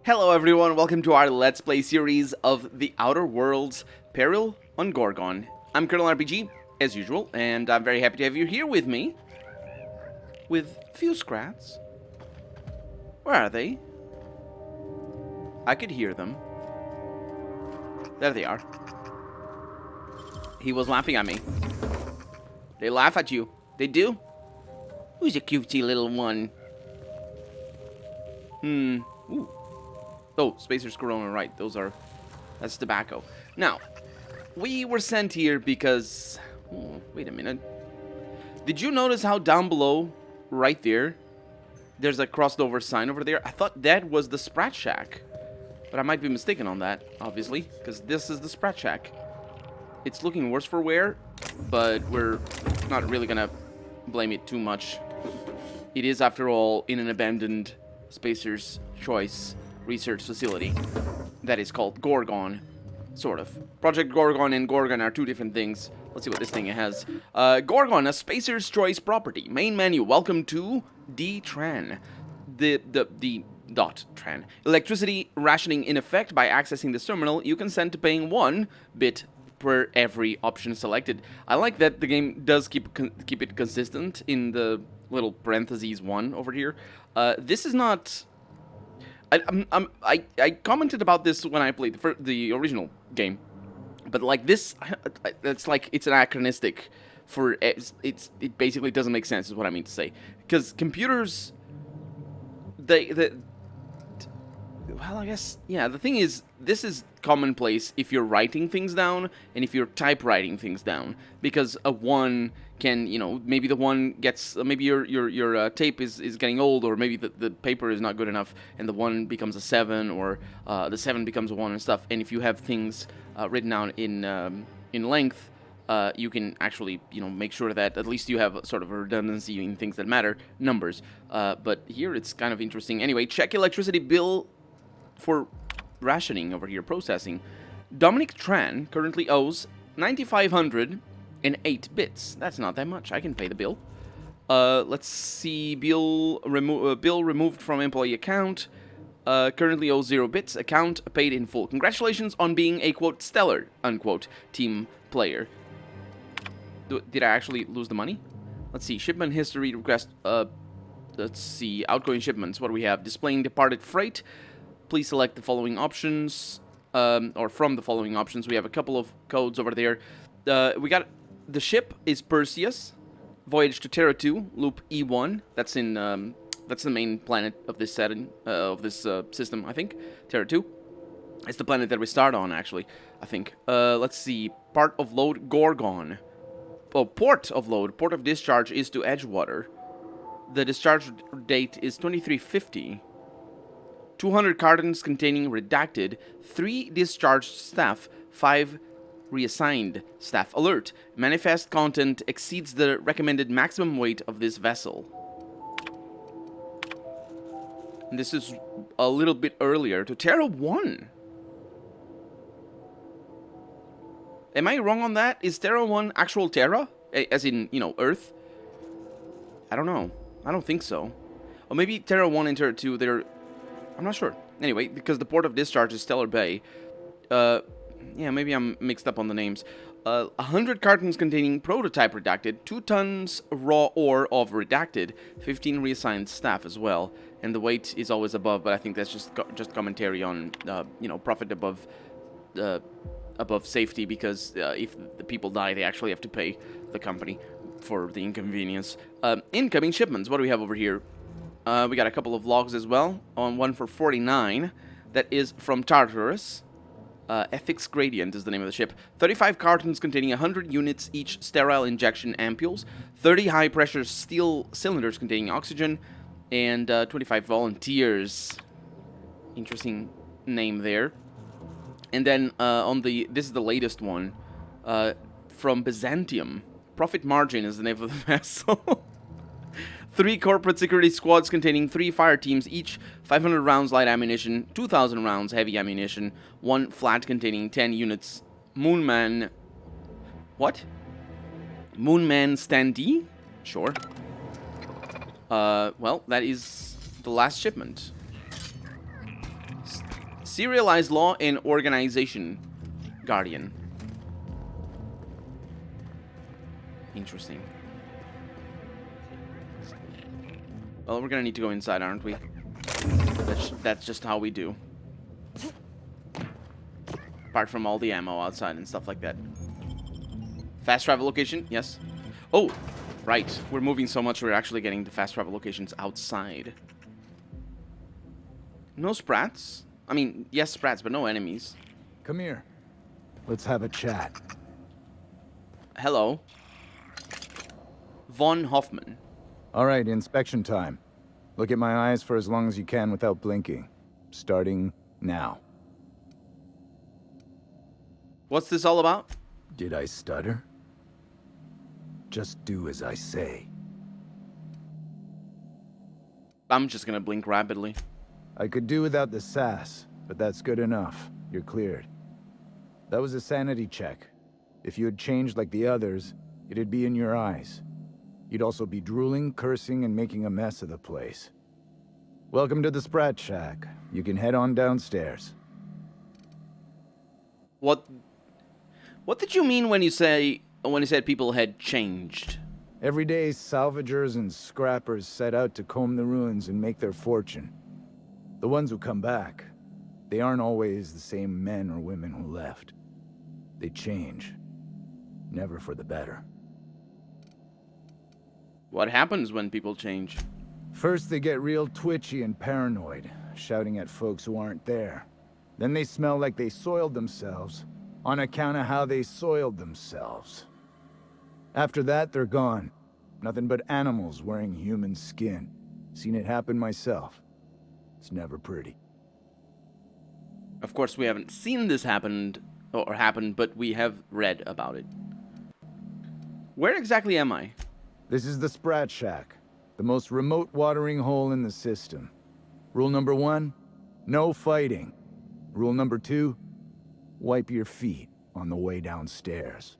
Hello everyone, welcome to our Let's Play series of The Outer Worlds Peril on Gorgon. I'm Colonel RPG, as usual, and I'm very happy to have you here with me. With few Sprats. Where are they? I could hear them. There they are. He was laughing at me. They laugh at you. They do? Who's a cutesy little one? Ooh. Oh, Spacer's Corona, right. That's tobacco. Now, we were sent here because... Oh, wait a minute. Did you notice how down below, right there, there's a crossed over sign over there? I thought that was the Sprat Shack. But I might be mistaken on that, obviously, because this is the Sprat Shack. It's looking worse for wear, but we're not really gonna blame it too much. It is, after all, in an abandoned Spacer's Choice research facility that is called Gorgon, sort of. Project Gorgon and Gorgon are two different things. Let's see what this thing has. Gorgon, a Spacer's Choice property. Main menu. Welcome to D-Tran. The dot tran. Electricity rationing in effect. By accessing this terminal, you consent to paying 1 bit per every option selected. I like that the game does keep it consistent in the little parentheses 1 over here. This is not... I commented about this when I played the original game, but like this, it's like it's anachronistic. It basically doesn't make sense, is what I mean to say, because computers, well, I guess, yeah, the thing is, this is commonplace if you're writing things down and if you're typewriting things down, because a 1 can, you know, maybe the 1 gets, maybe your tape is getting old, or maybe the paper is not good enough, and the 1 becomes a 7, or the 7 becomes a 1 and stuff, and if you have things written down in length, you can actually, you know, make sure that at least you have sort of a redundancy in things that matter, numbers, but here it's kind of interesting. Anyway, check electricity bill for rationing over here, processing. Dominic Tran currently owes 9,508 bits. That's not that much. I can pay the bill. Let's see. Bill removed from employee account. Currently owes 0 bits. Account paid in full. Congratulations on being a, quote, stellar, unquote, team player. Did I actually lose the money? Let's see. Shipment history request. Let's see. Outgoing shipments. What do we have? Displaying departed freight. Please select the following options, or from the following options. We have a couple of codes over there. We got the ship is Perseus, voyage to Terra 2, loop E1. That's in that's the main planet of this setting of this system, I think. Terra 2. It's the planet that we start on, actually. I think. Let's see. Part of load Gorgon. Oh, port of load. Port of discharge is to Edgewater. The discharge date is 2350. 200 cartons containing redacted, 3 discharged staff, 5 reassigned staff. Alert. Manifest content exceeds the recommended maximum weight of this vessel. And this is a little bit earlier to Terra 1. Am I wrong on that? Is Terra 1 actual Terra? As in, you know, Earth? I don't know. I don't think so. Or maybe Terra 1 and Terra 2, they're... I'm not sure. Anyway, because the port of discharge is Stellar Bay. Yeah, maybe I'm mixed up on the names. 100 cartons containing prototype redacted, 2 tons raw ore of redacted, 15 reassigned staff as well. And the weight is always above, but I think that's just commentary on, you know, profit above safety, because if the people die, they actually have to pay the company for the inconvenience. Incoming shipments. What do we have over here? We got a couple of logs as well, on one for 49, that is from Tartarus. Ethics Gradient is the name of the ship. 35 cartons containing 100 units, each sterile injection ampules, 30 high-pressure steel cylinders containing oxygen, and 25 volunteers. Interesting name there. And then this is the latest one, from Byzantium. Profit Margin is the name of the vessel. 3 corporate security squads containing 3 fire teams each, 500 rounds light ammunition, 2,000 rounds heavy ammunition, 1 flat containing 10 units. Moonman... What? Moonman standee? Sure. Well, that is the last shipment. Serialized law and organization. Guardian. Interesting. Well, we're gonna need to go inside, aren't we? That's just how we do. Apart from all the ammo outside and stuff like that. Fast travel location, yes. Oh, right. We're moving so much we're actually getting the fast travel locations outside. No sprats? I mean, yes, sprats, but no enemies. Come here. Let's have a chat. Hello. Von Hoffman. All right, inspection time. Look at my eyes for as long as you can without blinking. Starting now. What's this all about? Did I stutter? Just do as I say. I'm just gonna blink rapidly. I could do without the sass, but that's good enough. You're cleared. That was a sanity check. If you had changed like the others, it'd be in your eyes. You'd also be drooling, cursing, and making a mess of the place. Welcome to the Sprat Shack. You can head on downstairs. What did you mean when you said people had changed? Every day, salvagers and scrappers set out to comb the ruins and make their fortune. The ones who come back, they aren't always the same men or women who left. They change. Never for the better. What happens when people change? First, they get real twitchy and paranoid, shouting at folks who aren't there. Then they smell like they soiled themselves, on account of how they soiled themselves. After that, they're gone. Nothing but animals wearing human skin. Seen it happen myself. It's never pretty. Of course, we haven't seen this happen, but we have read about it. Where exactly am I? This is the Sprat Shack, the most remote watering hole in the system. Rule number 1, no fighting. Rule number 2, wipe your feet on the way downstairs.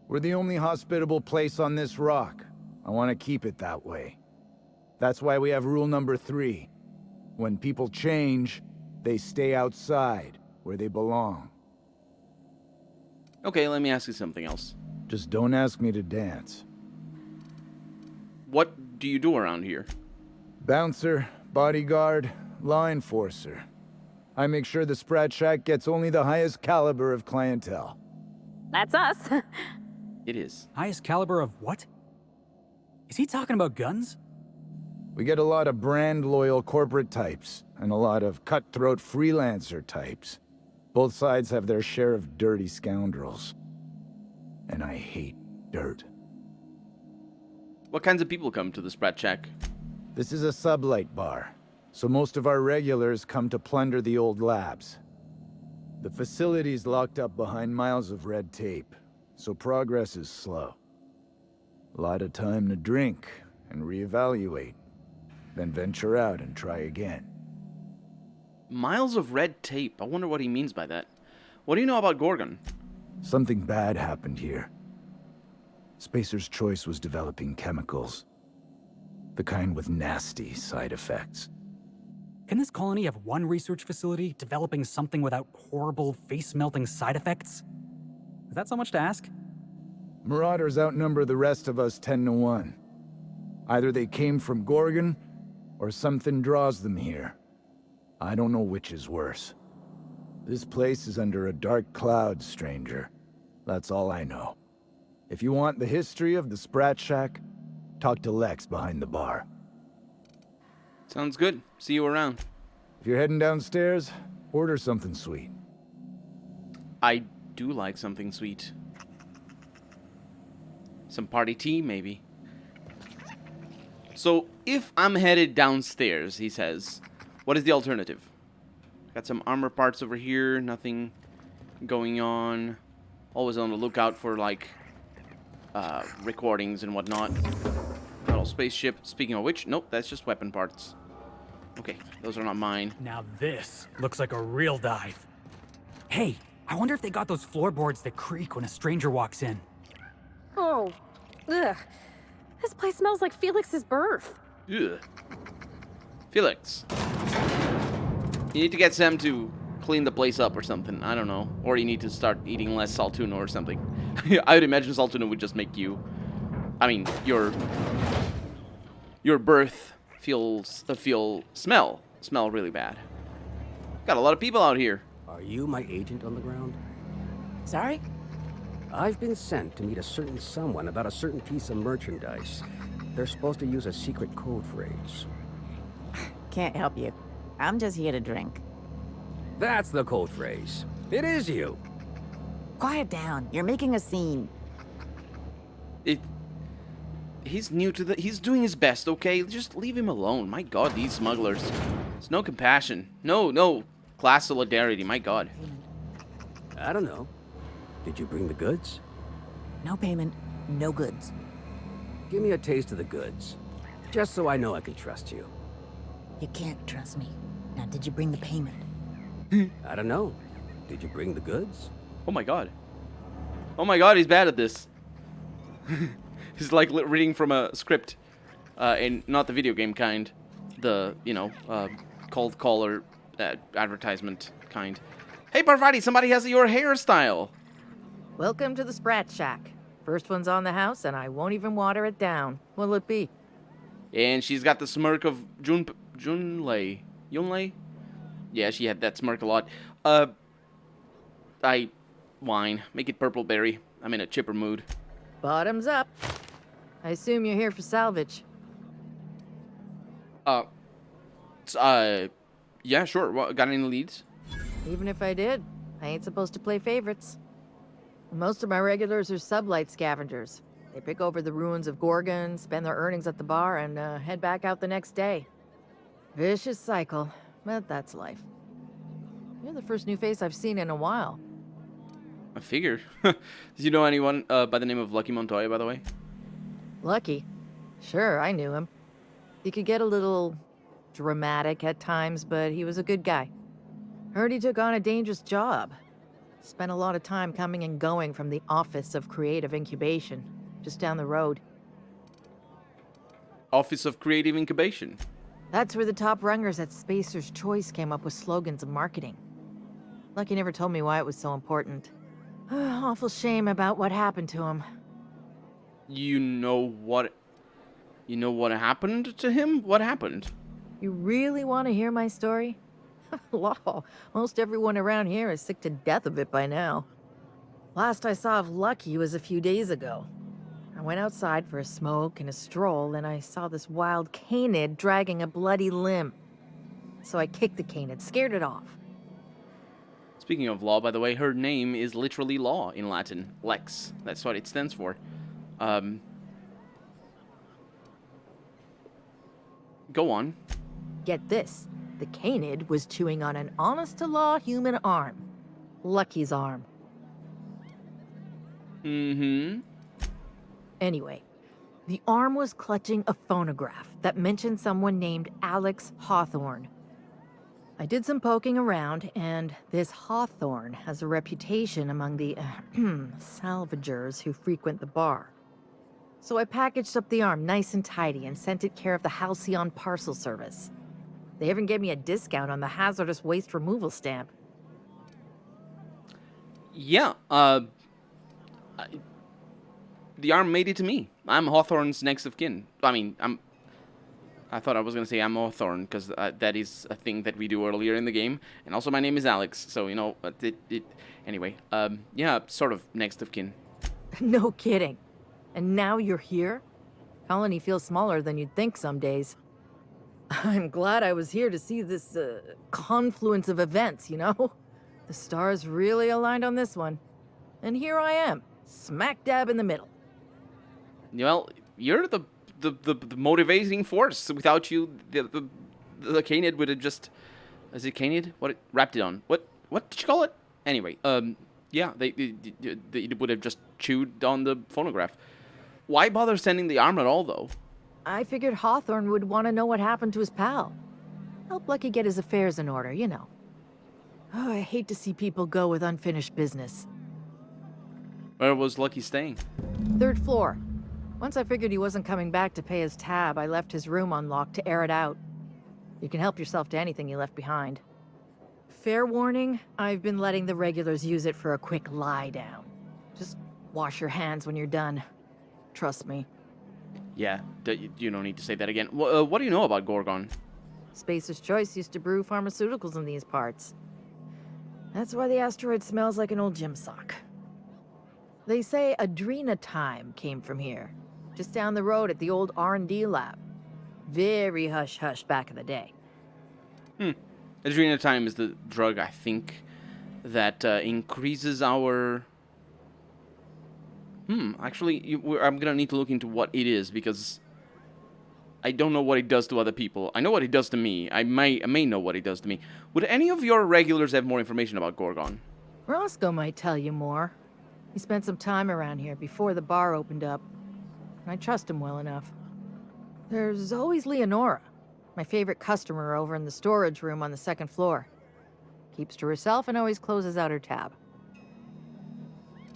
We're the only hospitable place on this rock. I want to keep it that way. That's why we have rule number 3. When people change, they stay outside, where they belong. Okay, let me ask you something else. Just don't ask me to dance. What do you do around here? Bouncer, bodyguard, law enforcer. I make sure the Sprat Shack gets only the highest caliber of clientele. That's us. It is. Highest caliber of what? Is he talking about guns? We get a lot of brand-loyal corporate types, and a lot of cutthroat freelancer types. Both sides have their share of dirty scoundrels. And I hate dirt. What kinds of people come to the Sprat Shack? This is a sublight bar, so most of our regulars come to plunder the old labs. The facility's locked up behind miles of red tape, so progress is slow. A lot of time to drink and reevaluate, then venture out and try again. Miles of red tape. I wonder what he means by that. What do you know about Gorgon? Something bad happened here. Spacer's Choice was developing chemicals. The kind with nasty side effects. Can this colony have one research facility developing something without horrible, face-melting side effects? Is that so much to ask? Marauders outnumber the rest of us 10 to 1. Either they came from Gorgon, or something draws them here. I don't know which is worse. This place is under a dark cloud, stranger. That's all I know. If you want the history of the Sprat Shack, talk to Lex behind the bar. Sounds good. See you around. If you're heading downstairs, order something sweet. I do like something sweet. Some party tea, maybe. So, if I'm headed downstairs, he says, what is the alternative? Got some armor parts over here, nothing going on. Always on the lookout for, like, recordings and whatnot. Metal spaceship. Speaking of which, nope, that's just weapon parts. Okay, those are not mine. Now this looks like a real dive. Hey, I wonder if they got those floorboards that creak when a stranger walks in. Oh, ugh. This place smells like Felix's birth. Ugh. Felix. You need to get Sam to clean the place up or something. I don't know. Or you need to start eating less salt tuna or something. I would imagine salt tuna would just make you... I mean, your birth smell really bad. Got a lot of people out here. Are you my agent on the ground? Sorry? I've been sent to meet a certain someone about a certain piece of merchandise. They're supposed to use a secret code phrase. Can't help you. I'm just here to drink. That's the code phrase. It is you. Quiet down. You're making a scene. He's new to the... He's doing his best, okay? Just leave him alone. My god, these smugglers. There's no compassion. No class solidarity, my god. I don't know. Did you bring the goods? No payment, no goods. Give me a taste of the goods. Just so I know I can trust you. You can't trust me. Now, did you bring the payment? I don't know. Did you bring the goods? Oh my god. Oh my god, he's bad at this. He's like reading from a script. And not the video game kind. The, cold caller advertisement kind. Hey, Parvati, somebody has your hairstyle. Welcome to the Sprat Shack. First one's on the house, and I won't even water it down. What'll it be? And she's got the smirk of Junlei. Yunlei? Yeah, she had that smirk a lot. Wine. Make it purple berry. I'm in a chipper mood. Bottoms up. I assume you're here for salvage. Yeah, sure. Got any leads? Even if I did, I ain't supposed to play favorites. Most of my regulars are sublight scavengers. They pick over the ruins of Gorgon, spend their earnings at the bar, and head back out the next day. Vicious cycle, but that's life. You're the first new face I've seen in a while. I figure. Do you know anyone by the name of Lucky Montoya, by the way? Lucky? Sure, I knew him. He could get a little dramatic at times, but he was a good guy. Heard he took on a dangerous job. Spent a lot of time coming and going from the Office of Creative Incubation, just down the road. Office of Creative Incubation? That's where the top rungers at Spacer's Choice came up with slogans and marketing. Lucky never told me why it was so important. Awful shame about what happened to him. You know what happened to him? What happened? You really want to hear my story? Law, most everyone around here is sick to death of it by now. Last I saw of Lucky was a few days ago. I went outside for a smoke and a stroll, and I saw this wild canid dragging a bloody limb. So I kicked the canid, scared it off. Speaking of law, by the way, her name is literally law in Latin. Lex. That's what it stands for. Go on. Get this. The canid was chewing on an honest-to-law human arm. Lucky's arm. Mm-hmm. Anyway, the arm was clutching a phonograph that mentioned someone named Alex Hawthorne. I did some poking around, and this Hawthorne has a reputation among the salvagers who frequent the bar. So I packaged up the arm nice and tidy and sent it care of the Halcyon Parcel Service. They even gave me a discount on the hazardous waste removal stamp. Yeah, the arm made it to me. I'm Hawthorne's next of kin. I thought I was gonna say I'm Hawthorne, because that is a thing that we do earlier in the game. And also my name is Alex, so, anyway, yeah, sort of next of kin. No kidding. And now you're here? Colony feels smaller than you'd think some days. I'm glad I was here to see this, confluence of events, you know? The stars really aligned on this one. And here I am, smack dab in the middle. Well, you're the motivating force. Without you, the canid would have just... Is it canid? What wrapped it on? What did you call it? Anyway, yeah, they would have just chewed on the phonograph. Why bother sending the arm at all, though? I figured Hawthorne would want to know what happened to his pal. Help Lucky get his affairs in order, you know. Oh, I hate to see people go with unfinished business. Where was Lucky staying? 3rd floor. Once I figured he wasn't coming back to pay his tab, I left his room unlocked to air it out. You can help yourself to anything you left behind. Fair warning, I've been letting the regulars use it for a quick lie down. Just wash your hands when you're done. Trust me. Yeah, you don't need to say that again. What do you know about Gorgon? Spacer's Choice used to brew pharmaceuticals in these parts. That's why the asteroid smells like an old gym sock. They say Adrenatime came from here, just down the road at the old R&D lab. Very hush-hush back in the day. Adrenatime is the drug, I think, that increases our... Actually, I'm gonna need to look into what it is, because I don't know what it does to other people. I know what it does to me. I may know what it does to me. Would any of your regulars have more information about Gorgon? Roscoe might tell you more. He spent some time around here before the bar opened up. And I trust him well enough. There's always Leonora, my favorite customer over in the storage room on the second floor. Keeps to herself and always closes out her tab.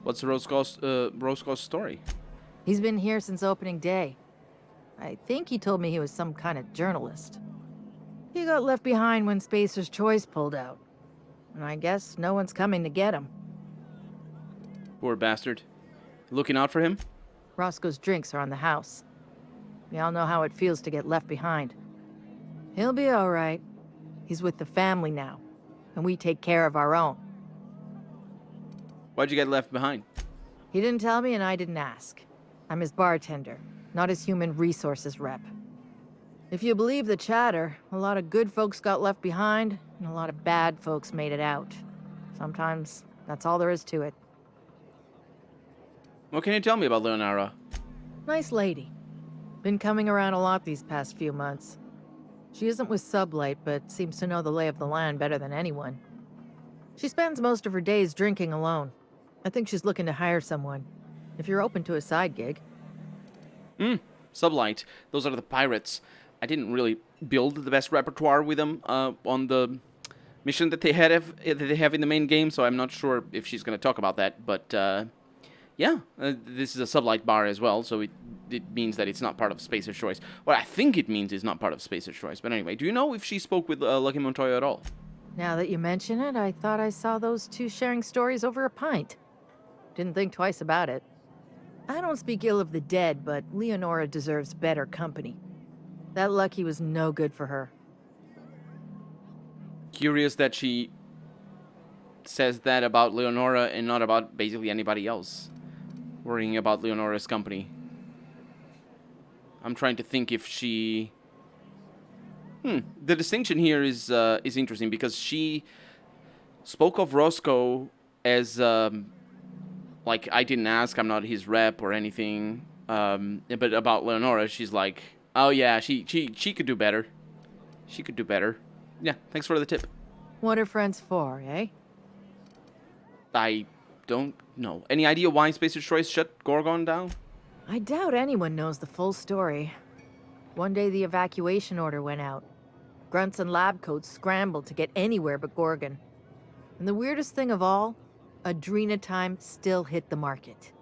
What's Roscoe's story? He's been here since opening day. I think he told me he was some kind of journalist. He got left behind when Spacer's Choice pulled out. And I guess no one's coming to get him. Poor bastard. Looking out for him? Roscoe's drinks are on the house. We all know how it feels to get left behind. He'll be all right. He's with the family now, and we take care of our own. Why'd you get left behind? He didn't tell me, and I didn't ask. I'm his bartender, not his human resources rep. If you believe the chatter, a lot of good folks got left behind, and a lot of bad folks made it out. Sometimes that's all there is to it. What can you tell me about Leonora? Nice lady. Been coming around a lot these past few months. She isn't with Sublight, but seems to know the lay of the land better than anyone. She spends most of her days drinking alone. I think she's looking to hire someone. If you're open to a side gig. Sublight. Those are the pirates. I didn't really build the best repertoire with them on the mission that they have in the main game, so I'm not sure if she's going to talk about that. But yeah, this is a Sublight bar as well, so it means that it's not part of Spacer's Choice. Well, I think it means it's not part of Spacer's Choice. But anyway, do you know if she spoke with Lucky Montoya at all? Now that you mention it, I thought I saw those two sharing stories over a pint. Didn't think twice about it. I don't speak ill of the dead, but Leonora deserves better company. That Lucky was no good for her. Curious that she says that about Leonora and not about basically anybody else. Worrying about Leonora's company. I'm trying to think if she... The distinction here is interesting because she spoke of Roscoe as like, I didn't ask, I'm not his rep or anything. But about Leonora, she's like, oh yeah, she could do better. She could do better. Yeah, thanks for the tip. What are friends for, eh? I don't know. Any idea why Spacer's Choice shut Gorgon down? I doubt anyone knows the full story. One day the evacuation order went out. Grunts and lab coats scrambled to get anywhere but Gorgon. And the weirdest thing of all, Adrenatime still hit the market.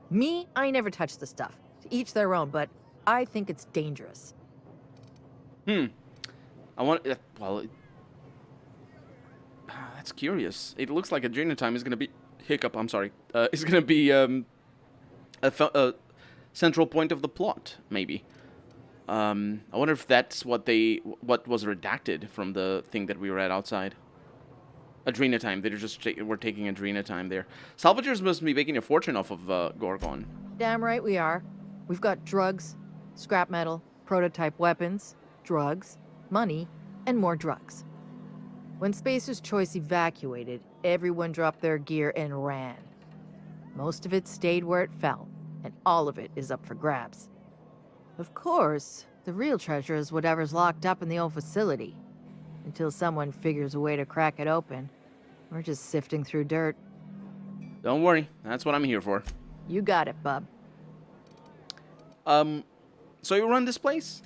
Me, I never touched the stuff. To each their own, but I think it's dangerous. I want... well... that's curious. It looks like Adrenatime is going to be... Hiccup, I'm sorry. Is going to be a central point of the plot, maybe. I wonder if that's what was redacted from the thing that we read outside. Adrenatime. They're just we're taking Adrenatime there. Salvagers must be making a fortune off of Gorgon. Damn right we are. We've got drugs, scrap metal, prototype weapons, drugs, money, and more drugs. When Spacer's Choice evacuated, everyone dropped their gear and ran. Most of it stayed where it fell, and all of it is up for grabs. Of course, the real treasure is whatever's locked up in the old facility. Until someone figures a way to crack it open, we're just sifting through dirt. Don't worry, that's what I'm here for. You got it, bub. So you run this place?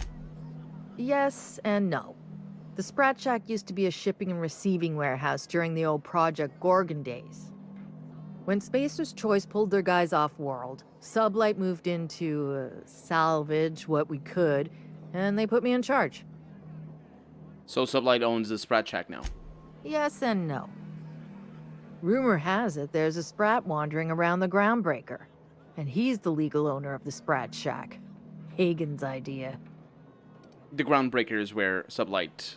Yes and no. The Sprat Shack used to be a shipping and receiving warehouse during the old Project Gorgon days. When Spacer's Choice pulled their guys off-world, Sublight moved in to salvage what we could, and they put me in charge. So Sublight owns the Sprat Shack now? Yes and no. Rumor has it there's a Sprat wandering around the Groundbreaker, and he's the legal owner of the Sprat Shack. Hagen's idea. The Groundbreaker is where Sublight...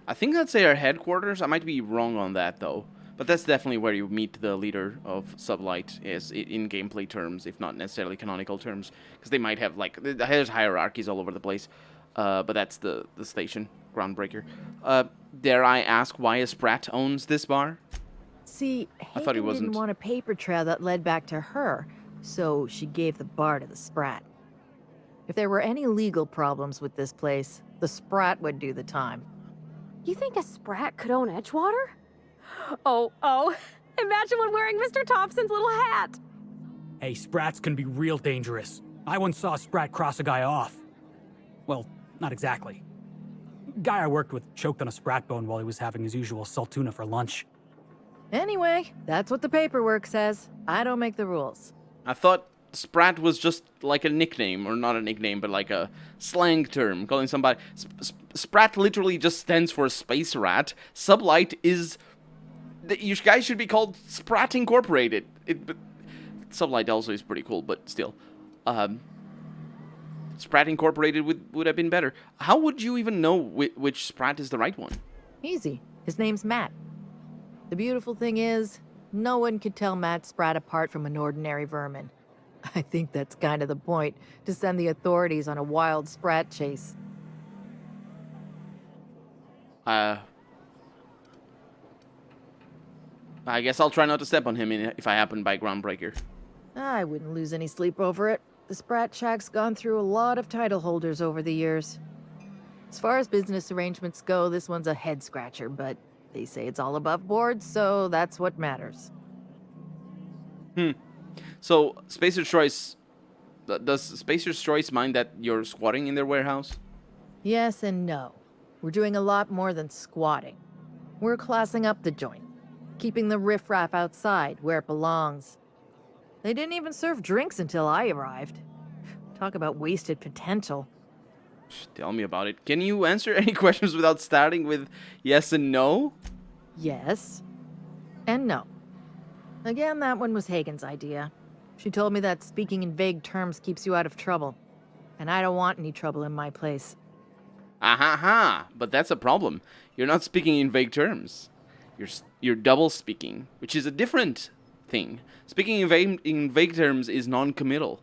I think that's their headquarters. I might be wrong on that, though. But that's definitely where you meet the leader of Sublight, is in gameplay terms, if not necessarily canonical terms. Because they might have, like, there's hierarchies all over the place. But that's the station, Groundbreaker. Dare I ask why a Sprat owns this bar? See, I thought he Hagen wasn't. didn't want a paper trail that led back to her, so she gave the bar to the Sprat. If there were any legal problems with this place, the Sprat would do the time. You think a Sprat could own Edgewater? Oh, imagine one wearing Mr. Thompson's little hat. Hey, Sprats can be real dangerous. I once saw a Sprat cross a guy off. Well, not exactly. Guy I worked with choked on a Sprat bone while he was having his usual salt tuna for lunch. Anyway, that's what the paperwork says. I don't make the rules. I thought Sprat was just like a nickname, or not a nickname, but like a slang term, calling somebody... Sprat literally just stands for Space Rat. Sublight is... You guys should be called Sprat Incorporated. Sublight also is pretty cool, but still. Sprat Incorporated would have been better. How would you even know which Sprat is the right one? Easy. His name's Matt. The beautiful thing is, no one could tell Matt Sprat apart from an ordinary vermin. I think that's kind of the point, to send the authorities on a wild Sprat chase. I guess I'll try not to step on him if I happen by Groundbreaker. I wouldn't lose any sleep over it. The Sprat Shack's gone through a lot of title holders over the years. As far as business arrangements go, this one's a head-scratcher, but they say it's all above board, so that's what matters. So, Spacer's Choice... Does Spacer's Choice mind that you're squatting in their warehouse? Yes and no. We're doing a lot more than squatting. We're classing up the joint, keeping the riffraff outside where it belongs. They didn't even serve drinks until I arrived. Talk about wasted potential. Tell me about it. Can you answer any questions without starting with yes and no? Yes. And no. Again, that one was Hagen's idea. She told me that speaking in vague terms keeps you out of trouble. And I don't want any trouble in my place. Aha, but that's a problem. You're not speaking in vague terms. You're double speaking, which is a different thing. Speaking in vague terms is non-committal.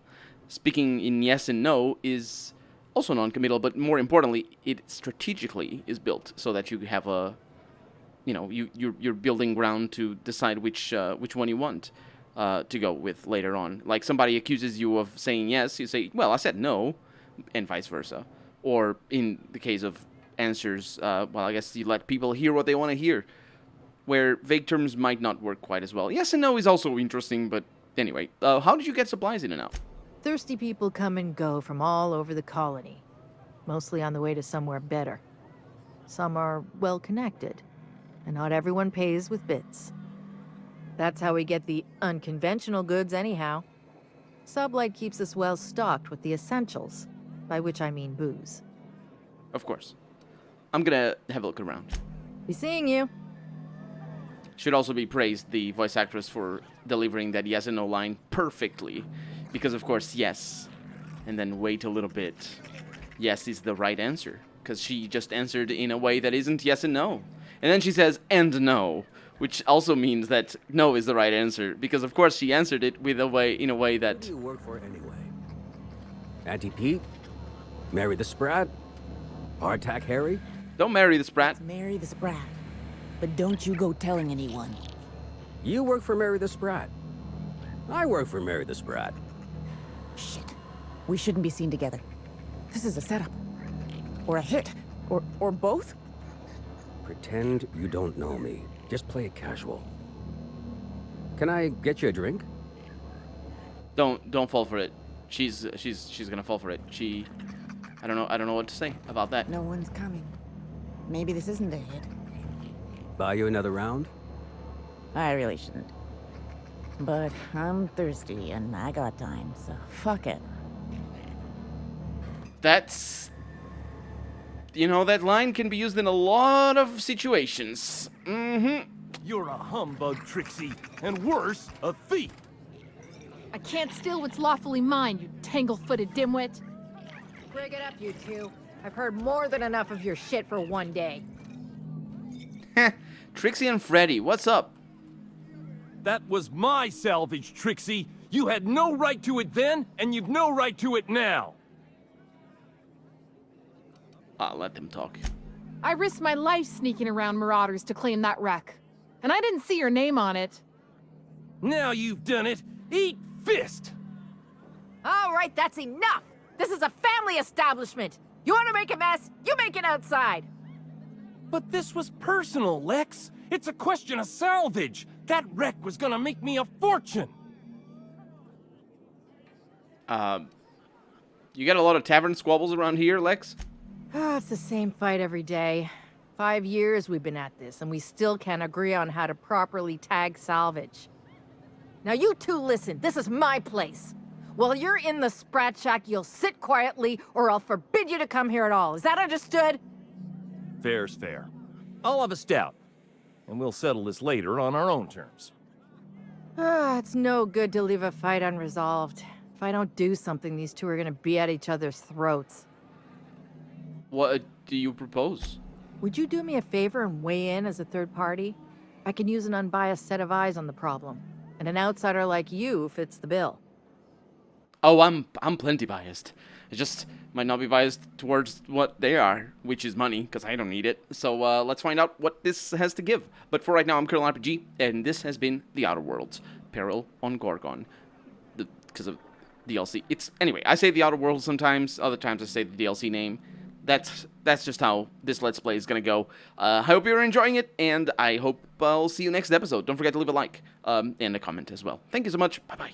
Speaking in yes and no is also non-committal, but more importantly, it strategically is built so that you have a, you're building ground to decide which one you want to go with later on. Like somebody accuses you of saying yes, you say, well, I said no, and vice versa. Or in the case of answers, I guess you let people hear what they want to hear, where vague terms might not work quite as well. Yes and no is also interesting, but anyway, how did you get supplies in and out? Thirsty people come and go from all over the colony, mostly on the way to somewhere better. Some are well-connected, and not everyone pays with bits. That's how we get the unconventional goods anyhow. Sublight keeps us well-stocked with the essentials, by which I mean booze. Of course. I'm gonna have a look around. Be seeing you. Should also be praised, the voice actress, for delivering that yes and no line perfectly. Because, of course, yes. And then wait a little bit. Yes is the right answer. Because she just answered in a way that isn't yes and no. And then she says, and no. Which also means that no is the right answer. Because, of course, she answered it in a way that... What do you work for anyway? Auntie Pete? Marry the Sprat? Hardtack Harry? Don't marry the Sprat. Marry the Sprat. But don't you go telling anyone. You work for Marry the Sprat. I work for Marry the Sprat. Shit. We shouldn't be seen together. This is a setup. Or a hit. Or both? Pretend you don't know me. Just play it casual. Can I get you a drink? Don't fall for it. She's gonna fall for it. I don't know what to say about that. No one's coming. Maybe this isn't a hit. Buy you another round? I really shouldn't. But I'm thirsty and I got time, so fuck it. That's you know, that line can be used in a lot of situations. Mm-hmm. You're a humbug, Trixie, and worse, a thief. I can't steal what's lawfully mine, you tangle-footed dimwit. Bring it up, you two. I've heard more than enough of your shit for one day. Heh. Trixie and Freddy, what's up? That was my salvage, Trixie. You had no right to it then, and you've no right to it now. I'll let them talk. I risked my life sneaking around marauders to claim that wreck. And I didn't see your name on it. Now you've done it. Eat fist! All right, that's enough! This is a family establishment! You want to make a mess? You make it outside! But this was personal, Lex. It's a question of salvage. That wreck was gonna make me a fortune. You got a lot of tavern squabbles around here, Lex? It's the same fight every day. 5 years we've been at this, and we still can't agree on how to properly tag salvage. Now you two listen, this is my place. While you're in the Sprat Shack, you'll sit quietly, or I'll forbid you to come here at all. Is that understood? Fair's fair. I'll have a stout, and we'll settle this later on our own terms. It's no good to leave a fight unresolved. If I don't do something, these two are gonna be at each other's throats. What do you propose? Would you do me a favor and weigh in as a third party? I can use an unbiased set of eyes on the problem, and an outsider like you fits the bill. Oh, I'm plenty biased. I just might not be biased towards what they are, which is money, because I don't need it. So let's find out what this has to give. But for right now, I'm Peril RPG, and this has been The Outer Worlds, Peril on Gorgon. Because of DLC. Anyway, I say The Outer Worlds sometimes, other times I say the DLC name. That's just how this Let's Play is going to go. I hope you're enjoying it, and I hope I'll see you next episode. Don't forget to leave a like and a comment as well. Thank you so much. Bye-bye.